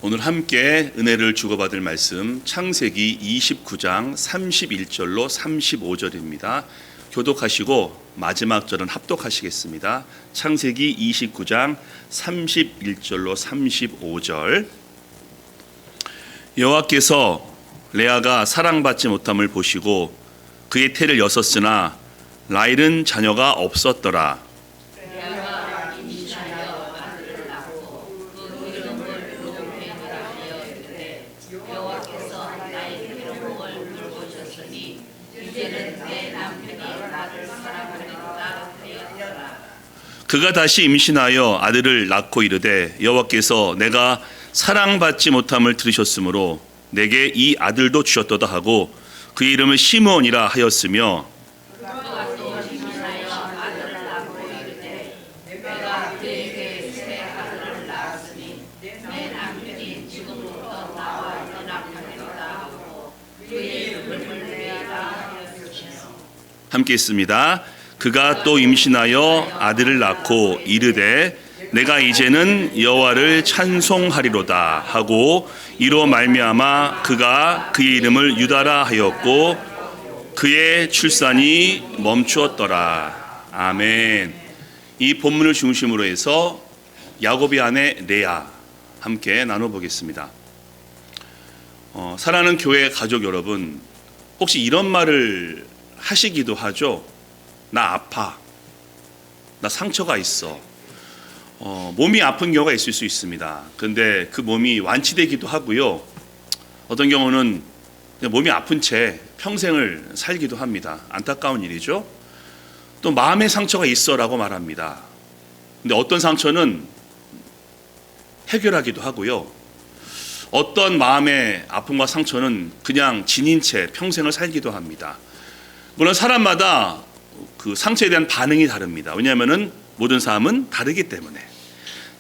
오늘 함께 은혜를 주고받을 말씀 창세기 29장 31절로 35절입니다. 교독하시고 마지막 절은 합독하시겠습니다. 창세기 29장 31절로 35절. 여호와께서 레아가 사랑받지 못함을 보시고 그의 태를 여섰으나 라헬은 자녀가 없었더라. 그가 다시 임신하여 아들을 낳고 이르되 여호와께서 내가 사랑받지 못함을 들으셨으므로 내게 이 아들도 주셨도다 하고 그의 이름을 시므온이라 하였으며 함께 있습니다. 그가 또 임신하여 아들을 낳고 이르되 내가 이제는 여호와를 찬송하리로다 하고 이로 말미암아 그가 그의 이름을 유다라 하였고 그의 출산이 멈추었더라. 아멘. 이 본문을 중심으로 해서 야곱의 아내 레아 함께 나눠보겠습니다. 사랑하는 교회 가족 여러분, 혹시 이런 말을 하시기도 하죠? 나 아파. 나 상처가 있어. 몸이 아픈 경우가 있을 수 있습니다. 그런데 그 몸이 완치되기도 하고요. 어떤 경우는 몸이 아픈 채 평생을 살기도 합니다. 안타까운 일이죠. 또 마음의 상처가 있어라고 말합니다. 근데 어떤 상처는 해결하기도 하고요. 어떤 마음의 아픔과 상처는 그냥 지닌 채 평생을 살기도 합니다. 물론 사람마다 그 상처에 대한 반응이 다릅니다. 왜냐하면 모든 사람은 다르기 때문에,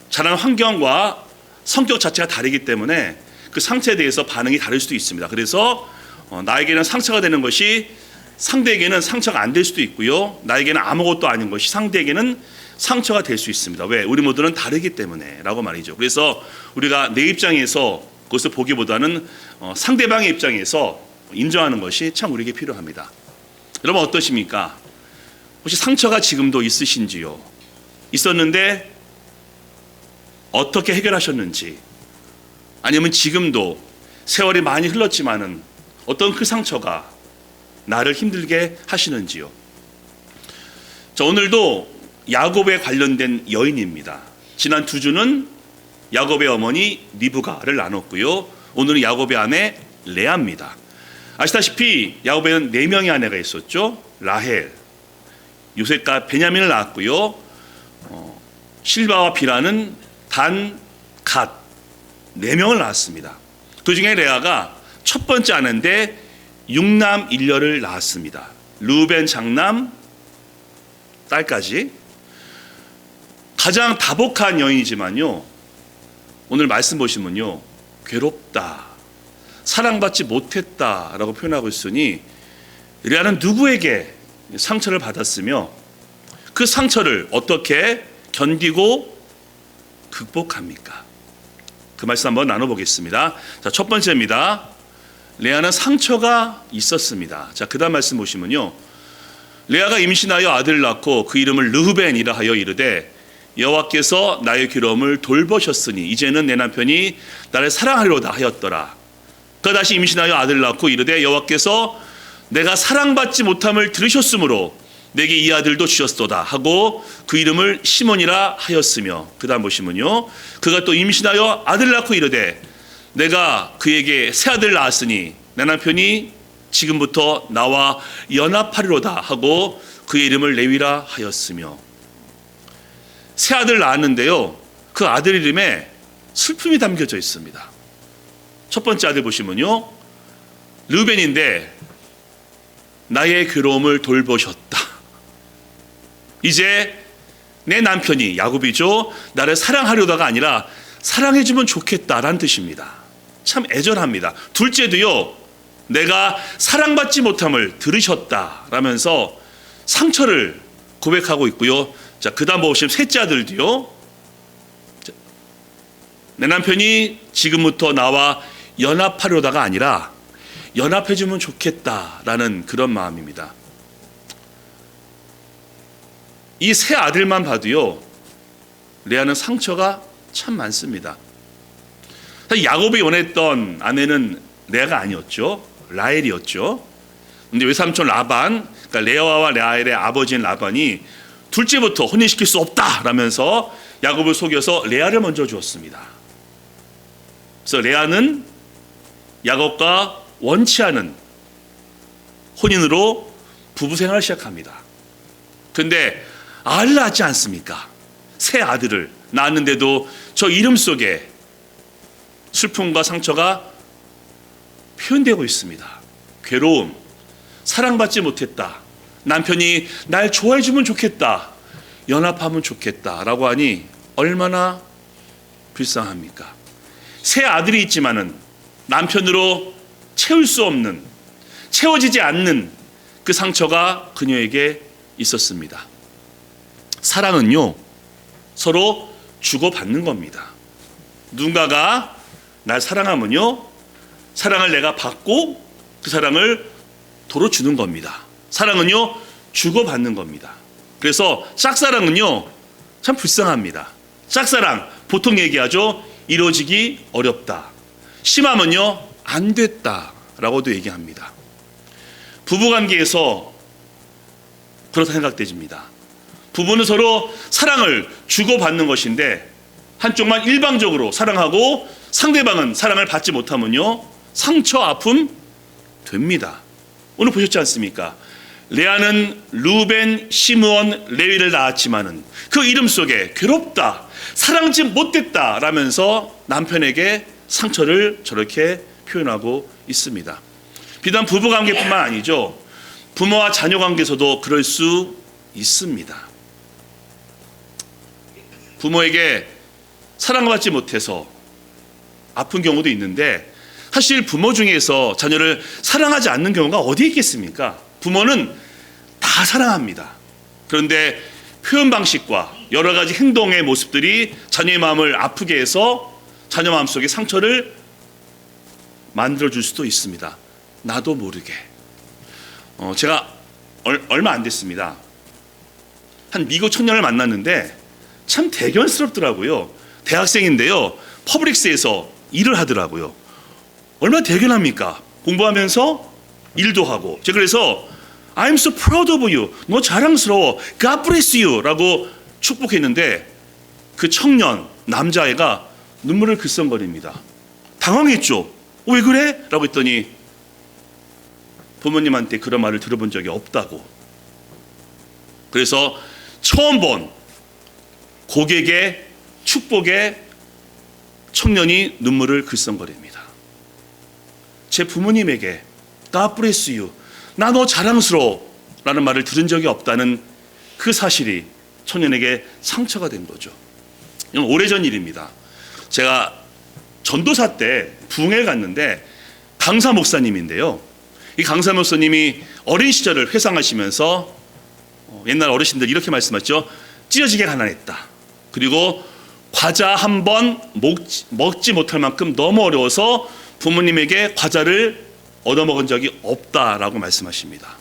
자라는 환경과 성격 자체가 다르기 때문에 그 상처에 대해서 반응이 다를 수도 있습니다. 그래서 나에게는 상처가 되는 것이 상대에게는 상처가 안 될 수도 있고요. 나에게는 아무것도 아닌 것이 상대에게는 상처가 될 수 있습니다. 왜? 우리 모두는 다르기 때문에 라고 말이죠. 그래서 우리가 내 입장에서 그것을 보기보다는 상대방의 입장에서 인정하는 것이 참 우리에게 필요합니다. 여러분 어떠십니까? 혹시 상처가 지금도 있으신지요? 있었는데 어떻게 해결하셨는지, 아니면 지금도 세월이 많이 흘렀지만은 어떤 그 상처가 나를 힘들게 하시는지요? 자, 오늘도 야곱에 관련된 여인입니다. 지난 두 주는 야곱의 어머니 리브가를 나눴고요. 오늘은 야곱의 아내 레아입니다. 아시다시피 야곱에는 4명의 아내가 있었죠. 라헬, 요셉과 베냐민을 낳았고요. 실바와 비라는 단, 갓 4명을 낳았습니다. 그 중에 레아가 첫 번째 아내인데 6남 1녀를 낳았습니다. 르우벤 장남 딸까지. 가장 다복한 여인이지만요, 오늘 말씀 보시면요, 괴롭다, 사랑받지 못했다라고 표현하고 있으니 레아는 누구에게 상처를 받았으며 그 상처를 어떻게 견디고 극복합니까? 그 말씀 한번 나눠보겠습니다. 자, 첫 번째입니다. 레아는 상처가 있었습니다. 자, 그 다음 말씀 보시면요, 레아가 임신하여 아들을 낳고 그 이름을 르우벤이라 하여 이르되 여호와께서 나의 괴로움을 돌보셨으니 이제는 내 남편이 나를 사랑하리로다 하였더라. 그가 다시 임신하여 아들을 낳고 이르되 여호와께서 내가 사랑받지 못함을 들으셨으므로 내게 이 아들도 주셨도다 하고 그 이름을 시몬이라 하였으며, 그 다음 보시면요, 그가 또 임신하여 아들을 낳고 이르되 내가 그에게 새 아들을 낳았으니 내 남편이 지금부터 나와 연합하리로다 하고 그의 이름을 레위라 하였으며. 새 아들을 낳았는데요, 그 아들 이름에 슬픔이 담겨져 있습니다. 첫 번째 아들 보시면요, 르우벤인데 나의 괴로움을 돌보셨다. 이제 내 남편이, 야곱이죠, 나를 사랑하려다가 아니라 사랑해주면 좋겠다라는 뜻입니다. 참 애절합니다. 둘째도요, 내가 사랑받지 못함을 들으셨다라면서 상처를 고백하고 있고요. 자, 그 다음 보시면 셋째 아들도요, 내 남편이 지금부터 나와 연합하려다가 아니라 연합해주면 좋겠다라는 그런 마음입니다. 이 세 아들만 봐도요, 레아는 상처가 참 많습니다. 야곱이 원했던 아내는 레아가 아니었죠. 라헬이었죠. 근데 외삼촌 라반, 그러니까 레아와 라헬의 아버지인 라반이 둘째부터 혼인시킬 수 없다라면서 야곱을 속여서 레아를 먼저 주었습니다. 그래서 레아는 야곱과 원치 않은 혼인으로 부부 생활을 시작합니다. 그런데 아를 낳지 않습니까? 세 아들을 낳았는데도 저 이름 속에 슬픔과 상처가 표현되고 있습니다. 괴로움, 사랑받지 못했다, 남편이 날 좋아해주면 좋겠다, 연합하면 좋겠다라고 하니 얼마나 불쌍합니까? 세 아들이 있지만은 남편으로 채울 수 없는, 채워지지 않는 그 상처가 그녀에게 있었습니다. 사랑은요, 서로 주고받는 겁니다. 누군가가 날 사랑하면요, 사랑을 내가 받고 그 사랑을 도로 주는 겁니다. 사랑은요, 주고받는 겁니다. 그래서 짝사랑은요, 참 불쌍합니다. 짝사랑, 보통 얘기하죠. 이루어지기 어렵다. 심하면요, 안 됐다라고도 얘기합니다. 부부관계에서 그렇다 생각되집니다. 부부는 서로 사랑을 주고받는 것인데 한쪽만 일방적으로 사랑하고 상대방은 사랑을 받지 못하면요, 상처, 아픔 됩니다. 오늘 보셨지 않습니까? 레아는 루벤, 시므온, 레위를 낳았지만은 그 이름 속에 괴롭다, 사랑지 못됐다 라면서 남편에게 상처를 저렇게 표현하고 있습니다. 비단 부부관계뿐만 아니죠. 부모와 자녀관계에서도 그럴 수 있습니다. 부모에게 사랑받지 못해서 아픈 경우도 있는데 사실 부모 중에서 자녀를 사랑하지 않는 경우가 어디 있겠습니까? 부모는 다 사랑합니다. 그런데 표현 방식과 여러 가지 행동의 모습들이 자녀의 마음을 아프게 해서 자녀 마음속에 상처를 만들어줄 수도 있습니다. 나도 모르게. 제가 얼마 안 됐습니다. 한 미국 청년을 만났는데 참 대견스럽더라고요. 대학생인데요, 퍼블릭스에서 일을 하더라고요. 얼마나 대견합니까? 공부하면서 일도 하고. 제가 그래서 I'm so proud of you. 너 자랑스러워. God bless you. 라고 축복했는데 그 청년 남자애가 눈물을 글썽거립니다. 당황했죠. 왜 그래? 라고 했더니 부모님한테 그런 말을 들어본 적이 없다고. 그래서 처음 본 고객의 축복에 청년이 눈물을 글썽거립니다. 제 부모님에게 God bless you, 나 너 자랑스러워 라는 말을 들은 적이 없다는 그 사실이 청년에게 상처가 된 거죠. 이건 오래전 일입니다. 제가 전도사 때 부흥회 갔는데 강사 목사님인데요, 이 강사 목사님이 어린 시절을 회상하시면서 옛날 어르신들 이렇게 말씀하셨죠. 찢어지게 가난했다. 그리고 과자 한 번 먹지 못할 만큼 너무 어려워서 부모님에게 과자를 얻어먹은 적이 없다라고 말씀하십니다.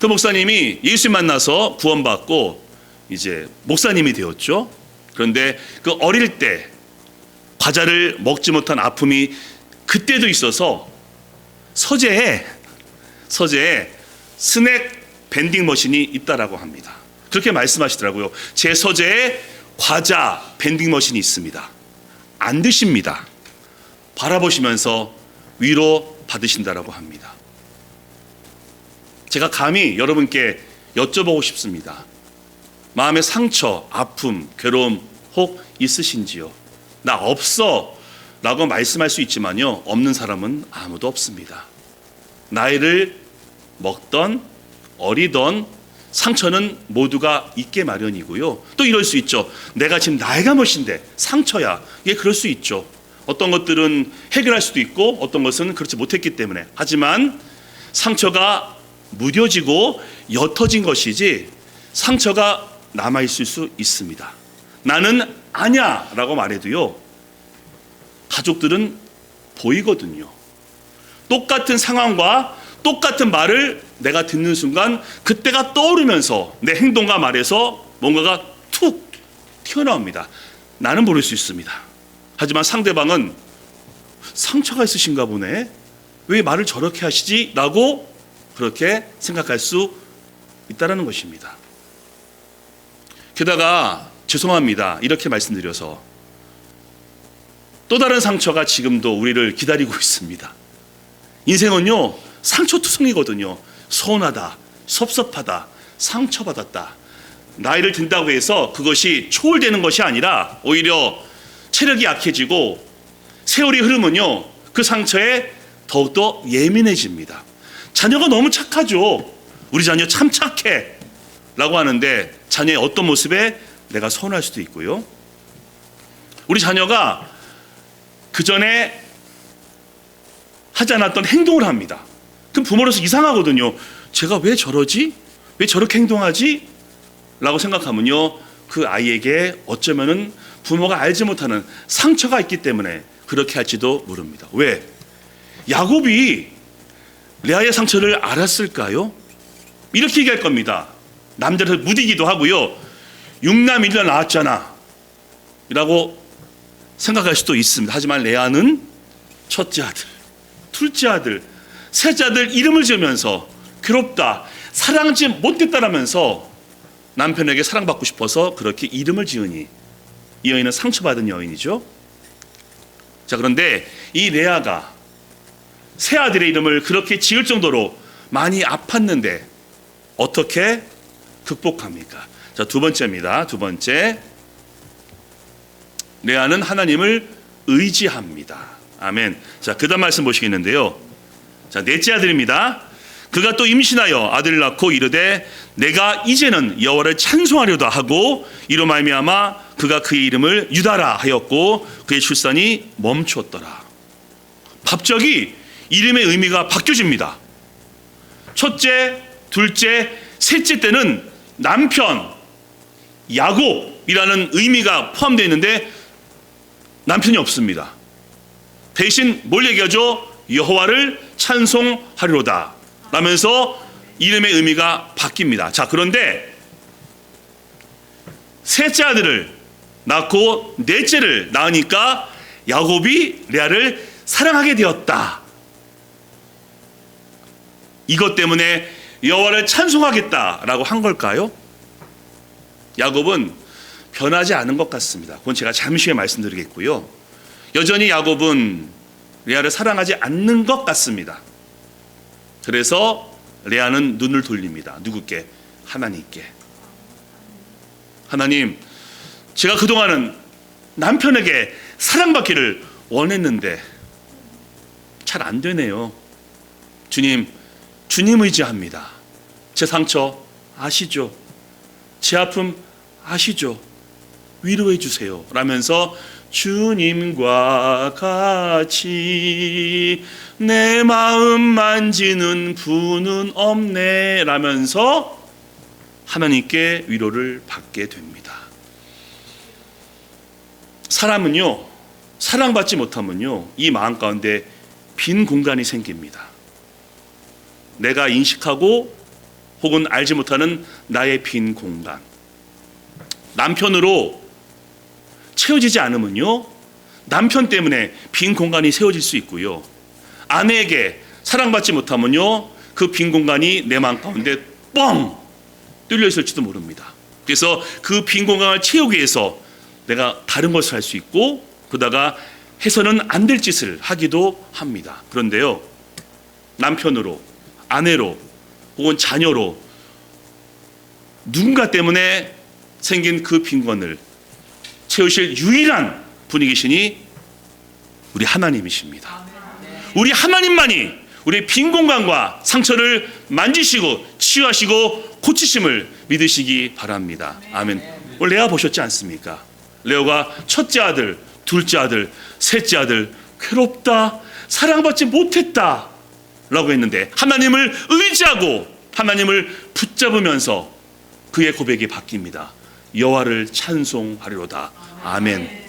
그 목사님이 예수 만나서 구원받고 이제 목사님이 되었죠. 그런데 그 어릴 때 과자를 먹지 못한 아픔이 그때도 있어서 서재에 스낵 밴딩 머신이 있다라고 합니다. 그렇게 말씀하시더라고요. 제 서재에 과자 밴딩 머신이 있습니다. 안 드십니다. 바라보시면서 위로 받으신다라고 합니다. 제가 감히 여러분께 여쭤보고 싶습니다. 마음의 상처, 아픔, 괴로움 혹 있으신지요? 나 없어 라고 말씀할 수 있지만요, 없는 사람은 아무도 없습니다. 나이를 먹던 어리던 상처는 모두가 있게 마련이고요. 또 이럴 수 있죠. 내가 지금 나이가 몇인데 상처야. 이게 그럴 수 있죠. 어떤 것들은 해결할 수도 있고 어떤 것은 그렇지 못했기 때문에. 하지만 상처가 무뎌지고 옅어진 것이지 상처가 남아있을 수 있습니다. 나는 아니야 라고 말해도요, 가족들은 보이거든요. 똑같은 상황과 똑같은 말을 내가 듣는 순간 그때가 떠오르면서 내 행동과 말에서 뭔가가 툭 튀어나옵니다. 나는 모를 수 있습니다. 하지만 상대방은 상처가 있으신가 보네, 왜 말을 저렇게 하시지? 라고 그렇게 생각할 수 있다는 것입니다. 게다가 죄송합니다 이렇게 말씀드려서 또 다른 상처가 지금도 우리를 기다리고 있습니다. 인생은요 상처투성이거든요. 서운하다, 섭섭하다, 상처받았다. 나이를 든다고 해서 그것이 초월되는 것이 아니라 오히려 체력이 약해지고 세월이 흐르면요 그 상처에 더욱더 예민해집니다. 자녀가 너무 착하죠. 우리 자녀 참 착해 라고 하는데 자녀의 어떤 모습에 내가 서운할 수도 있고요. 우리 자녀가 그 전에 하지 않았던 행동을 합니다. 그럼 부모로서 이상하거든요. 제가 왜 저러지? 왜 저렇게 행동하지? 라고 생각하면요 그 아이에게 어쩌면은 부모가 알지 못하는 상처가 있기 때문에 그렇게 할지도 모릅니다. 왜? 야곱이 레아의 상처를 알았을까요? 이렇게 얘기할 겁니다. 남자를 무디기도 하고요. 6남 1녀 낳았잖아 라고 생각할 수도 있습니다. 하지만 레아는 첫째 아들, 둘째 아들, 셋째 아들 이름을 지으면서 괴롭다, 사랑하지 못했다라면서 남편에게 사랑받고 싶어서 그렇게 이름을 지으니 이 여인은 상처받은 여인이죠. 자, 그런데 이 레아가 새 아들의 이름을 그렇게 지을 정도로 많이 아팠는데 어떻게 극복합니까? 자, 두 번째입니다. 두 번째, 레아는 하나님을 의지합니다. 아멘. 자, 그 다음 말씀 보시겠는데요. 자, 넷째 아들입니다. 그가 또 임신하여 아들을 낳고 이르되 내가 이제는 여호와를 찬송하려다 하고 이로 말미암아 그가 그의 이름을 유다라 하였고 그의 출산이 멈추었더라. 갑자기 이름의 의미가 바뀌어집니다. 첫째, 둘째, 셋째 때는 남편 야곱이라는 의미가 포함되어 있는데 남편이 없습니다. 대신 뭘 얘기하죠? 여호와를 찬송하리로다 라면서 이름의 의미가 바뀝니다. 자, 그런데 셋째 아들을 낳고 넷째를 낳으니까 야곱이 레아를 사랑하게 되었다. 이것 때문에 여호와를 찬송하겠다라고 한 걸까요? 야곱은 변하지 않은 것 같습니다. 그건 제가 잠시 후에 말씀드리겠고요. 여전히 야곱은 레아를 사랑하지 않는 것 같습니다. 그래서 레아는 눈을 돌립니다. 누구께? 하나님께. 하나님, 제가 그동안은 남편에게 사랑받기를 원했는데 잘 안 되네요. 주님, 주님 의지합니다. 제 상처 아시죠? 제 아픔 아시죠? 위로해 주세요 라면서 주님과 같이 내 마음 만지는 분은 없네 라면서 하나님께 위로를 받게 됩니다. 사람은요, 사랑받지 못하면요 이 마음 가운데 빈 공간이 생깁니다. 내가 인식하고 혹은 알지 못하는 나의 빈 공간, 남편으로 채워지지 않으면요 남편 때문에 빈 공간이 세워질 수 있고요, 아내에게 사랑받지 못하면요 그 빈 공간이 내 마음 가운데 뻥 뚫려 있을지도 모릅니다. 그래서 그 빈 공간을 채우기 위해서 내가 다른 것을 할 수 있고 그러다가 해서는 안 될 짓을 하기도 합니다. 그런데요 남편으로, 아내로 혹은 자녀로 누군가 때문에 생긴 그 빈곤을 채우실 유일한 분이 계시니 우리 하나님이십니다. 우리 하나님만이 우리의 빈 공간과 상처를 만지시고 치유하시고 고치심을 믿으시기 바랍니다. 아멘. 오늘 레아 보셨지 않습니까? 레아가 첫째 아들, 둘째 아들, 셋째 아들 괴롭다, 사랑받지 못했다 라고 했는데 하나님을 의지하고 하나님을 붙잡으면서 그의 고백이 바뀝니다. 여호와를 찬송하리로다. 아멘.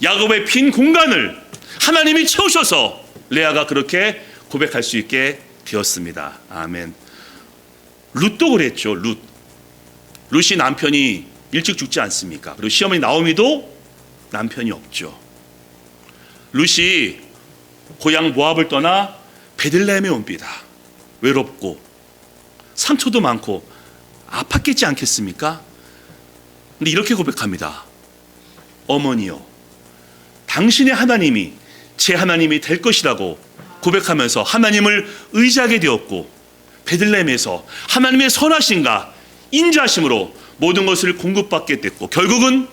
야곱의 빈 공간을 하나님이 채우셔서 레아가 그렇게 고백할 수 있게 되었습니다. 아멘. 룻도 그랬죠. 룻이 남편이 일찍 죽지 않습니까? 그리고 시어머니 나오미도 남편이 없죠. 룻이 고향 모압을 떠나 베들레헴에 옵니다. 외롭고 상처도 많고 아팠겠지 않겠습니까? 근데 이렇게 고백합니다. 어머니요, 당신의 하나님이 제 하나님이 될 것이라고 고백하면서 하나님을 의지하게 되었고, 베들레헴에서 하나님의 선하심과 인자하심으로 모든 것을 공급받게 됐고, 결국은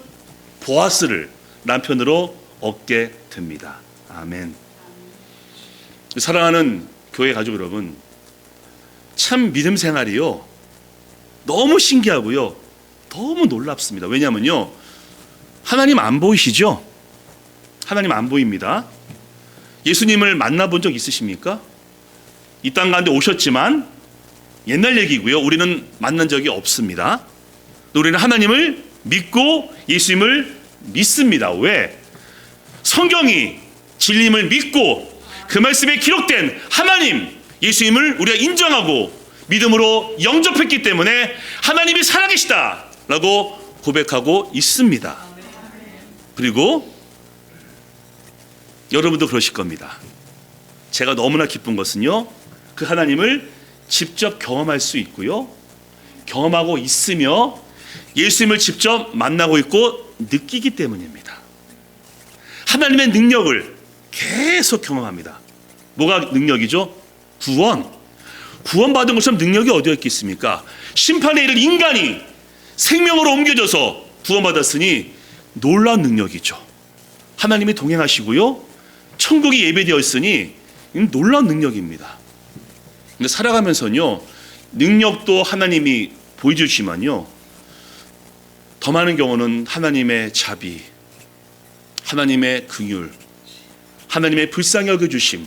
보아스를 남편으로 얻게 됩니다. 아멘. 사랑하는 교회 가족 여러분, 참 믿음 생활이요, 너무 신기하고요, 너무 놀랍습니다. 왜냐하면요, 하나님 안 보이시죠? 하나님 안 보입니다. 예수님을 만나본 적 있으십니까? 이 땅 가운데 오셨지만 옛날 얘기고요, 우리는 만난 적이 없습니다. 우리는 하나님을 믿고 예수님을 믿습니다. 왜? 성경이 진리임을 믿고 그 말씀에 기록된 하나님 예수님을 우리가 인정하고 믿음으로 영접했기 때문에 하나님이 살아계시다라고 고백하고 있습니다. 그리고 여러분도 그러실 겁니다. 제가 너무나 기쁜 것은요, 그 하나님을 직접 경험할 수 있고요, 경험하고 있으며 예수님을 직접 만나고 있고 느끼기 때문입니다. 하나님의 능력을 계속 경험합니다. 뭐가 능력이죠? 구원받은 것처럼 능력이 어디에 있겠습니까? 심판에 이를 인간이 생명으로 옮겨져서 구원받았으니 놀라운 능력이죠. 하나님이 동행하시고요, 천국이 예배되어 있으니 놀라운 능력입니다. 근데 살아가면서는요, 능력도 하나님이 보여주시면요, 더 많은 경우는 하나님의 자비, 하나님의 긍휼, 하나님의 불쌍히 여겨주심,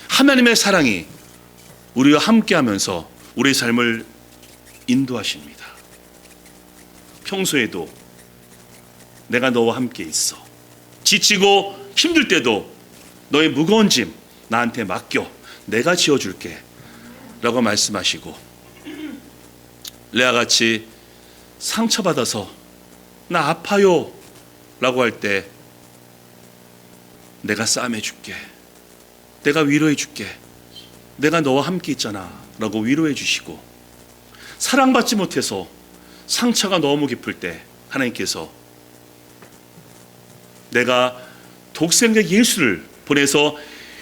하나님의 사랑이 우리와 함께하면서 우리의 삶을 인도하십니다. 평소에도 내가 너와 함께 있어, 지치고 힘들 때도 너의 무거운 짐 나한테 맡겨, 내가 지어줄게 라고 말씀하시고, 레아같이 상처받아서 나 아파요 라고 할 때 내가 싸매줄게, 내가 위로해줄게, 내가 너와 함께 있잖아 라고 위로해 주시고, 사랑받지 못해서 상처가 너무 깊을 때 하나님께서 내가 독생자 예수를 보내서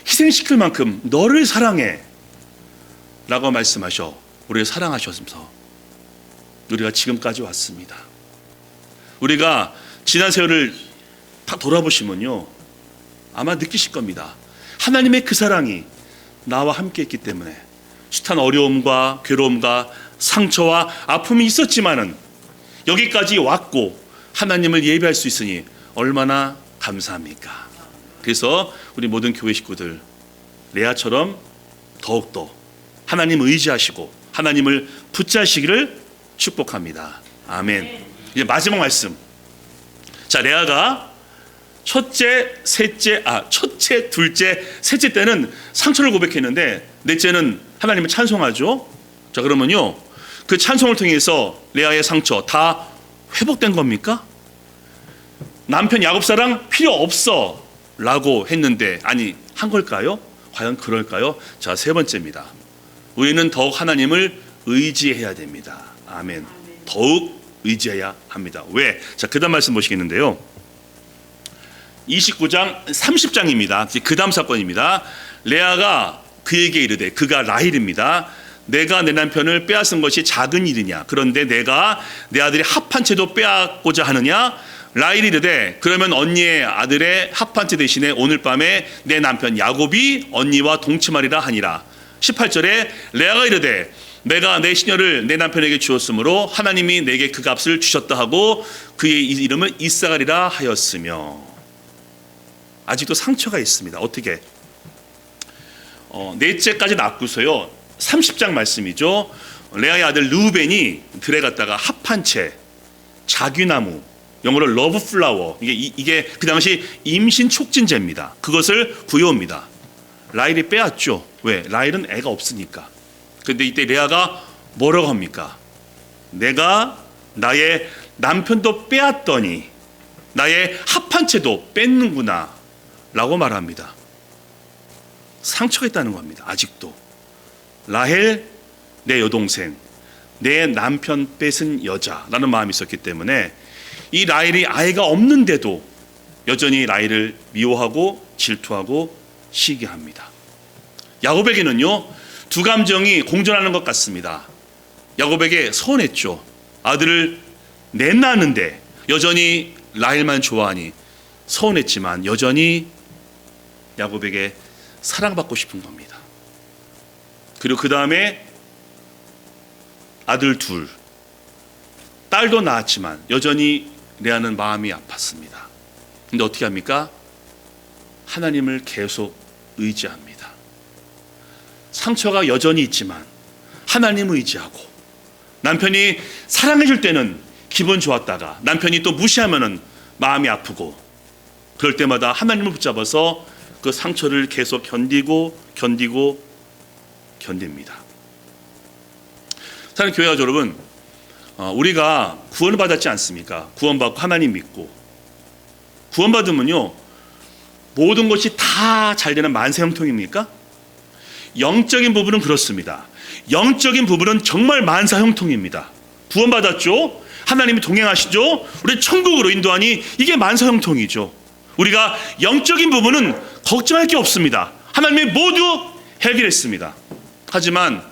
희생시킬 만큼 너를 사랑해 라고 말씀하셔 우리를 사랑하셔서 우리가 지금까지 왔습니다. 우리가 지난 세월을 다 돌아보시면요, 아마 느끼실 겁니다. 하나님의 그 사랑이 나와 함께 했기 때문에 숱한 어려움과 괴로움과 상처와 아픔이 있었지만은 여기까지 왔고 하나님을 예배할 수 있으니 얼마나 감사합니까? 그래서 우리 모든 교회 식구들 레아처럼 더욱더 하나님 의지하시고 하나님을 붙잡으시기를 축복합니다. 아멘. 이제 마지막 말씀. 자, 레아가 첫째, 둘째, 셋째 때는 상처를 고백했는데 넷째는 하나님을 찬송하죠. 자, 그러면요, 그 찬송을 통해서 레아의 상처 다 회복된 겁니까? 남편 야곱 사랑 필요 없어 라고 했는데 아니 한 걸까요? 과연 그럴까요? 자, 세 번째입니다. 우리는 더욱 하나님을 의지해야 됩니다. 아멘. 더욱 의지해야 합니다. 왜? 자, 그 다음 말씀 보시겠는데요, 29장 30장입니다. 그 다음 사건입니다. 레아가 그에게 이르되, 그가 라헬입니다. 내가 내 남편을 빼앗은 것이 작은 일이냐? 그런데 내가 내 아들의 합 한 채도 빼앗고자 하느냐? 라헬이 이르되, 그러면 언니의 아들의 합 한 채 대신에 오늘 밤에 내 남편 야곱이 언니와 동침하리라 하니라. 18절에 레아가 이르되, 내가 내 시녀를 내 남편에게 주었으므로 하나님이 내게 그 값을 주셨다 하고 그의 이름을 이사가리라 하였으며. 아직도 상처가 있습니다. 어떻게? 넷째까지 낳고서요, 30장 말씀이죠. 레아의 아들 르우벤이 들에 갔다가 합 한 채, 자귀나무 영어로 러브 플라워. 이게 그 당시 임신 촉진제입니다. 그것을 구해옵니다. 라헬이 빼앗죠. 왜? 라헬은 애가 없으니까. 근데 이때 레아가 뭐라고 합니까? 내가 나의 남편도 빼앗더니 나의 합한 채도 뺏는구나 라고 말합니다. 상처가 있다는 겁니다. 아직도. 라헬 내 여동생, 내 남편 뺏은 여자라는 마음이 있었기 때문에 이 라헬이 아이가 없는데도 여전히 라헬을 미워하고 질투하고 시기합니다. 야곱에게는요, 두 감정이 공존하는 것 같습니다. 야곱에게 서운했죠. 아들을 낳았는데 여전히 라헬만 좋아하니 서운했지만 여전히 야곱에게 사랑받고 싶은 겁니다. 그리고 그 다음에 아들 둘, 딸도 낳았지만 여전히 레아는 마음이 아팠습니다. 근데 어떻게 합니까? 하나님을 계속 의지합니다. 상처가 여전히 있지만 하나님을 의지하고, 남편이 사랑해줄 때는 기분 좋았다가 남편이 또 무시하면은 마음이 아프고, 그럴 때마다 하나님을 붙잡아서 그 상처를 계속 견딥니다. 사랑하는 교회 여러분, 우리가 구원을 받았지 않습니까? 구원받고 하나님 믿고 구원받으면요, 모든 것이 다 잘 되는 만세 형통입니까? 영적인 부분은 그렇습니다. 영적인 부분은 정말 만사 형통입니다. 구원받았죠? 하나님이 동행하시죠? 우리 천국으로 인도하니 이게 만사 형통이죠. 우리가 영적인 부분은 걱정할 게 없습니다. 하나님이 모두 해결했습니다. 하지만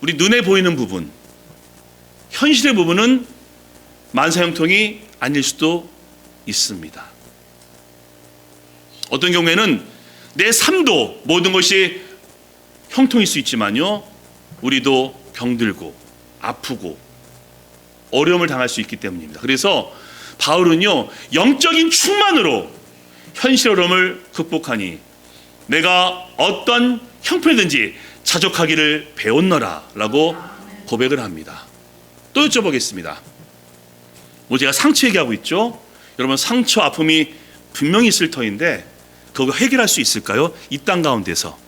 우리 눈에 보이는 부분, 현실의 부분은 만사 형통이 아닐 수도 있습니다. 어떤 경우에는 내 삶도 모든 것이 형통일 수 있지만요, 우리도 병들고 아프고 어려움을 당할 수 있기 때문입니다. 그래서 바울은요, 영적인 충만으로 현실 어려움을 극복하니 내가 어떤 형편이든지 자족하기를 배웠노라 라고 고백을 합니다. 또 여쭤보겠습니다. 제가 상처 얘기하고 있죠? 여러분, 상처 아픔이 분명히 있을 터인데 그거 해결할 수 있을까요? 이 땅 가운데서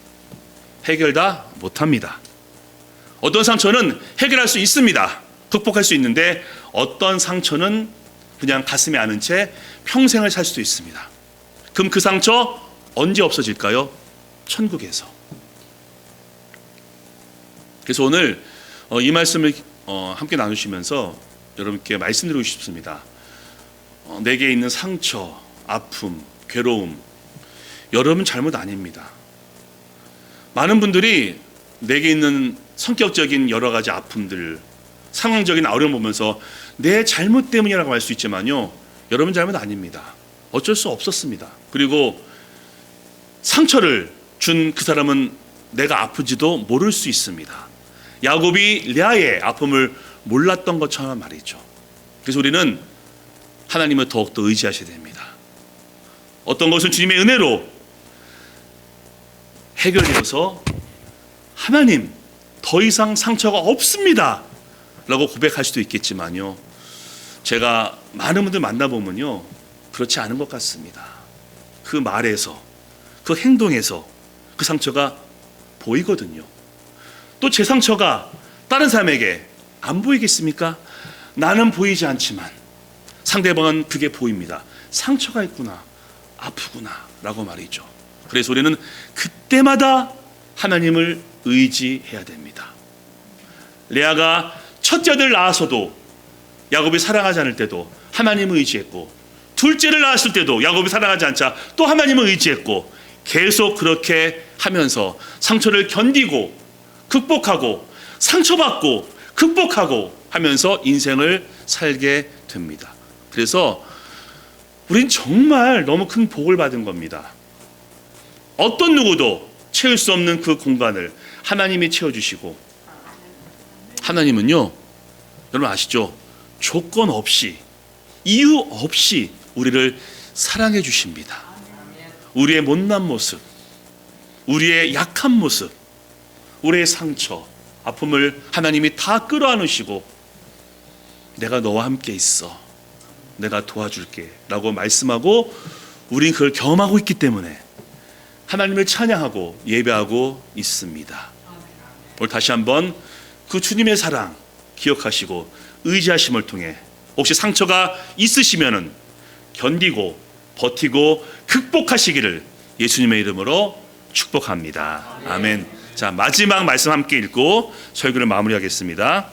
해결 다 못합니다. 어떤 상처는 해결할 수 있습니다. 극복할 수 있는데 어떤 상처는 그냥 가슴에 안은 채 평생을 살 수도 있습니다. 그럼 그 상처 언제 없어질까요? 천국에서. 그래서 오늘 이 말씀을 함께 나누시면서 여러분께 말씀드리고 싶습니다. 내게 있는 상처, 아픔, 괴로움, 여러분 잘못 아닙니다. 많은 분들이 내게 있는 성격적인 여러 가지 아픔들, 상황적인 어려움 보면서 내 잘못 때문이라고 할 수 있지만요, 여러분 잘못 아닙니다. 어쩔 수 없었습니다. 그리고 상처를 준 그 사람은 내가 아픈지도 모를 수 있습니다. 야곱이 레아의 아픔을 몰랐던 것처럼 말이죠. 그래서 우리는 하나님을 더욱더 의지하셔야 됩니다. 어떤 것은 주님의 은혜로 해결되어서 하나님, 더 이상 상처가 없습니다 라고 고백할 수도 있겠지만요, 제가 많은 분들 만나보면요, 그렇지 않은 것 같습니다. 그 말에서, 그 행동에서 그 상처가 보이거든요. 또 제 상처가 다른 사람에게 안 보이겠습니까? 나는 보이지 않지만 상대방은 그게 보입니다. 상처가 있구나, 아프구나 라고 말이죠. 그래서 우리는 그때마다 하나님을 의지해야 됩니다. 레아가 첫째 아들 낳아서도 야곱이 사랑하지 않을 때도 하나님을 의지했고, 둘째를 낳았을 때도 야곱이 사랑하지 않자 또 하나님을 의지했고, 계속 그렇게 하면서 상처를 견디고 극복하고 상처받고 극복하고 하면서 인생을 살게 됩니다. 그래서 우린 정말 너무 큰 복을 받은 겁니다. 어떤 누구도 채울 수 없는 그 공간을 하나님이 채워주시고, 하나님은요, 여러분 아시죠? 조건 없이, 이유 없이 우리를 사랑해 주십니다. 우리의 못난 모습, 우리의 약한 모습, 우리의 상처, 아픔을 하나님이 다 끌어안으시고 내가 너와 함께 있어, 내가 도와줄게 라고 말씀하고 우린 그걸 경험하고 있기 때문에 하나님을 찬양하고 예배하고 있습니다. 오늘 다시 한번 그 주님의 사랑 기억하시고 의지하심을 통해 혹시 상처가 있으시면은 견디고 버티고 극복하시기를 예수님의 이름으로 축복합니다. 아멘. 자, 마지막 말씀 함께 읽고 설교를 마무리하겠습니다.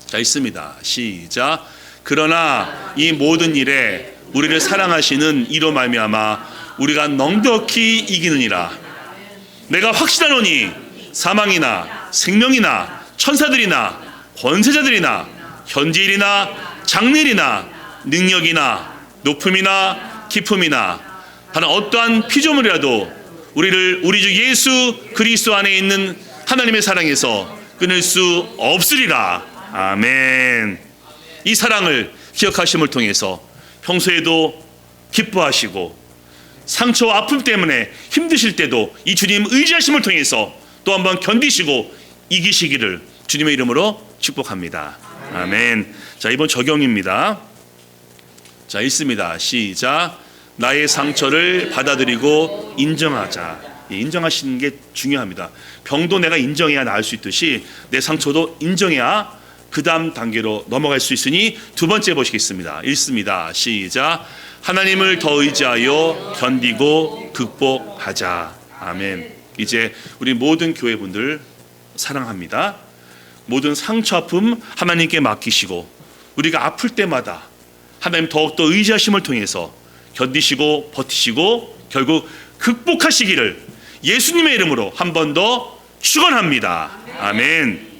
자, 있습니다. 시작. 그러나 이 모든 일에 우리를 사랑하시는 이로 말미암아 우리가 넉넉히 이기느니라. 내가 확신하노니 사망이나 생명이나 천사들이나 권세자들이나 현지일이나 장래일이나 능력이나 높음이나 깊음이나 다른 어떠한 피조물이라도 우리를 우리 주 예수 그리스도 안에 있는 하나님의 사랑에서 끊을 수 없으리라. 아멘. 이 사랑을 기억하심을 통해서 평소에도 기뻐하시고 상처와 아픔 때문에 힘드실 때도 이 주님 의지하심을 통해서 또 한번 견디시고 이기시기를 주님의 이름으로 축복합니다. 아멘. 자, 이번 적용입니다. 자, 읽습니다. 시작. 나의 상처를 받아들이고 인정하자. 인정하시는 게 중요합니다. 병도 내가 인정해야 나을 수 있듯이 내 상처도 인정해야 그 다음 단계로 넘어갈 수 있으니 두 번째 보시겠습니다. 읽습니다. 시작. 하나님을 더 의지하여 견디고 극복하자. 아멘. 이제 우리 모든 교회분들 사랑합니다. 모든 상처 아픔 하나님께 맡기시고 우리가 아플 때마다 하나님 더욱더 의지하심을 통해서 견디시고 버티시고 결국 극복하시기를 예수님의 이름으로 한 번 더 축원합니다. 아멘.